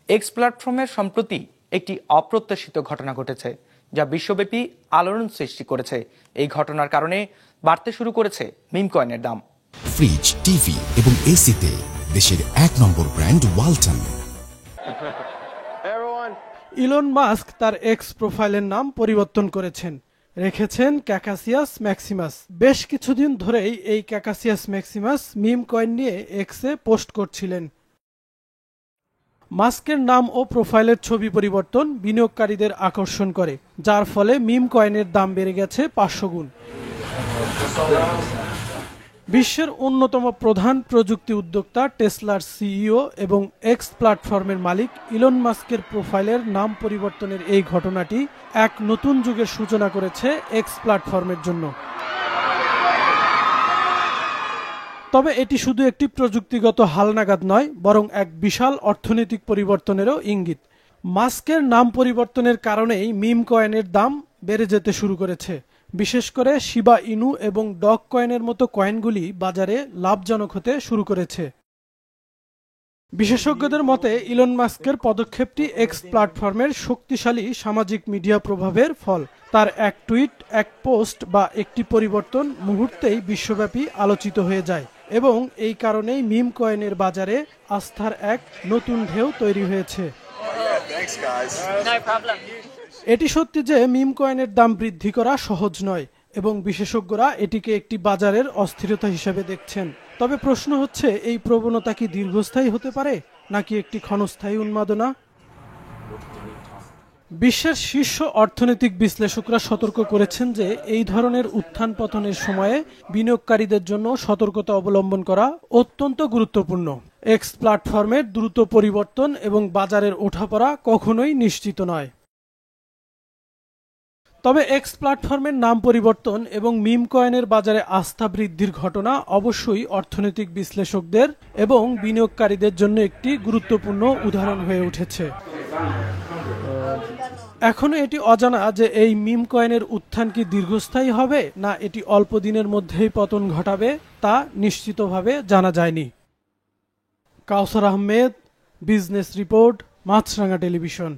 X প্ল্যাটফর্মের সম্প্রতি একটি অপ্রত্যাশিত ঘটনা ঘটেছে, যা বিশ্বব্যাপী আলোড়ন সৃষ্টি করেছে। এই ঘটনার কারণে বাড়তে শুরু করেছে মিম কয়েনের দাম। ফ্রিজ, টিভি এবং এসিতে দেশের ১ নম্বর ব্র্যান্ড ওয়ালটন। ইলন মাস্ক তার এক্স প্রোফাইলের নাম পরিবর্তন করেছেন, রেখেছেন ক্যাকাসিয়াস ম্যাক্সিমাস। বেশ কিছুদিন ধরেই এই ক্যাকাসিয়াস ম্যাক্সিমাস মিম কয়েন নিয়ে এক্সে পোস্ট করছিলেন। মাস্কের নাম ও প্রোফাইলের ছবি পরিবর্তন বিনিয়োগকারীদের আকর্ষণ করে, যার ফলে মিম কয়েনের দাম বেড়ে গেছে ৫০০ গুণ। বিশ্বের অন্যতম প্রধান প্রযুক্তি উদ্যোক্তা টেসলার সিইও এবং এক্স প্ল্যাটফর্মের মালিক ইলন মাস্কের প্রোফাইলের নাম পরিবর্তনের এই ঘটনাটি এক নতুন যুগের সূচনা করেছে এক্স প্ল্যাটফর্মের জন্য। তবে এটি শুধু একটি প্রযুক্তিগত হালনাগাদ নয়, বরং এক বিশাল অর্থনৈতিক পরিবর্তনেরও ইঙ্গিত। মাস্কের নাম পরিবর্তনের কারণেই মিম কয়েনের দাম বেড়ে যেতে শুরু করেছে। বিশেষ করে শিবা ইনু এবং ডগ কয়েনের মতো কয়েনগুলি বাজারে লাভজনক হতে শুরু করেছে। বিশেষজ্ঞদের মতে ইলন মাস্কের পদক্ষেপটি এক্স প্ল্যাটফর্মের শক্তিশালী সামাজিক মিডিয়া প্রভাবের ফল। তার এক টুইট, এক পোস্ট বা একটি পরিবর্তন মুহূর্তেই বিশ্বব্যাপী আলোচিত হয়ে যায় এবং এই কারণেই মিম কয়েনের বাজারে আস্থার এক নতুন ঢেউ তৈরি হয়েছে। এটি সত্যি যে মিম কয়েনের দাম বৃদ্ধি করা সহজ নয় এবং বিশেষজ্ঞরা এটিকে একটি বাজারের অস্থিরতা হিসেবে দেখছেন। তবে প্রশ্ন হচ্ছে, এই প্রবণতা কি দীর্ঘস্থায়ী হতে পারে নাকি একটি ক্ষণস্থায়ী উন্মাদনা? বিশ্বের শীর্ষ অর্থনৈতিক বিশ্লেষকরা সতর্ক করেছেন যে এই ধরনের উত্থান পতনের সময়ে বিনিয়োগকারীদের জন্য সতর্কতা অবলম্বন করা অত্যন্ত গুরুত্বপূর্ণ। এক্স প্ল্যাটফর্মের দ্রুত পরিবর্তন এবং বাজারের ওঠাপড়া কখনোই নিশ্চিত নয়। তবে এক্স প্ল্যাটফর্মের নাম পরিবর্তন এবং মিম কয়েনের বাজারে আস্থা বৃদ্ধির ঘটনা অবশ্যই অর্থনৈতিক বিশ্লেষকদের এবং বিনিয়োগকারীদের জন্য একটি গুরুত্বপূর্ণ উদাহরণ হয়ে উঠেছে। এখনো এটি অজানা যে এই মিম কয়েনের উত্থান কি দীর্ঘস্থায়ী হবে না এটি অল্প দিনের মধ্যেই পতন ঘটাবে তা নিশ্চিতভাবে জানা যায়নি। কাউসার আহমেদ, বিজনেস রিপোর্ট, মাছরাঙা টেলিভিশন।